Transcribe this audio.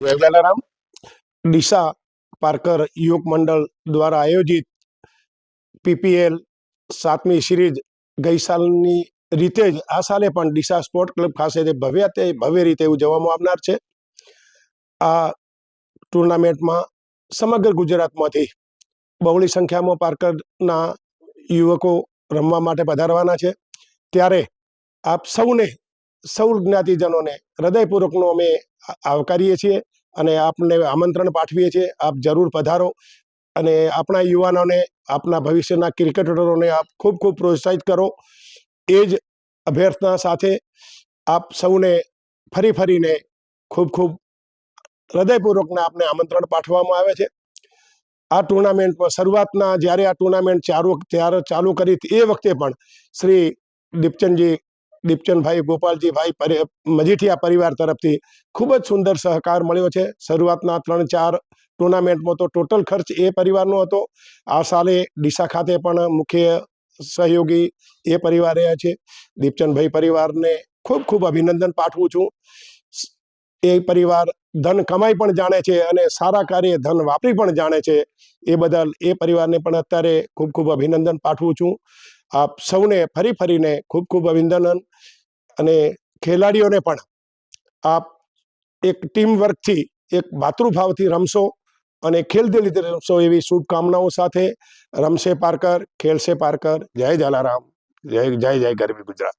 જય જલારામ. ડીસા પાર્કર યુવક મંડળ દ્વારા આયોજિત પીપીએલ 7મી સિરીઝ ગઈ સાલની રીતે જ આ સાલે પણ ડીસા સ્પોર્ટ ક્લબ ખાતે ભવ્ય રીતે ઉજવવામાં આવનાર છે. આ ટુર્નામેન્ટમાં સમગ્ર ગુજરાતમાંથી બહોળી સંખ્યામાં પાર્કરના યુવકો રમવા માટે પધારવાના છે. ત્યારે આપ સૌ જ્ઞાતિજનોને હૃદયપૂર્વકનો અમે આવકારીએ છીએ અને આપને આમંત્રણ પાઠવીએ છીએ. આપ જરૂર પધારો અને આપણા યુવાનોને, આપના ભવિષ્યના ક્રિકેટરોને આપ ખૂબ ખૂબ પ્રોત્સાહિત કરો. એ જ અભ્યર્થના સાથે આપ સૌને ફરીને ખૂબ ખૂબ હૃદયપૂર્વકના આપને આમંત્રણ પાઠવવામાં આવે છે. આ ટુર્નામેન્ટમાં શરૂઆતના જ્યારે આ ટુર્નામેન્ટ ચાલુ કરી એ વખતે પણ શ્રી દીપચંદભાઈ ગોપાલજીભાઈ મજીઠિયા પરિવાર તરફથી ખૂબ જ સુંદર સહકાર મળ્યો છે. શરૂઆતના 3-4 ટુર્નામેન્ટમાં તો ટોટલ ખર્ચ એ પરિવારનો હતો. આ સાલે ડીસા ખાતે પણ મુખ્ય સહયોગી એ પરિવાર રહ્યા છે. દીપચંદભાઈ પરિવારને ખૂબ ખૂબ અભિનંદન પાઠવું છું. એ પરિવાર ધન કમાઈ પણ જાણે છે અને સારા કાર્ય ધન વાપરી પણ જાણે છે. એ બદલ એ પરિવારને પણ અત્યારે ખૂબ ખૂબ અભિનંદન પાઠવું છું. આપ સૌને ફરીને ખૂબ ખૂબ અભિનંદન અને ખેલાડીઓને પણ આપ એક ટીમ વર્કથી, એક માતૃભાવથી રમશો અને ખેલદિલીથી રમશો એવી શુભકામનાઓ સાથે રમશે પાર્કર, ખેલશે પાર્કર. જય જલારામ, જય ગરવી ગુજરાત.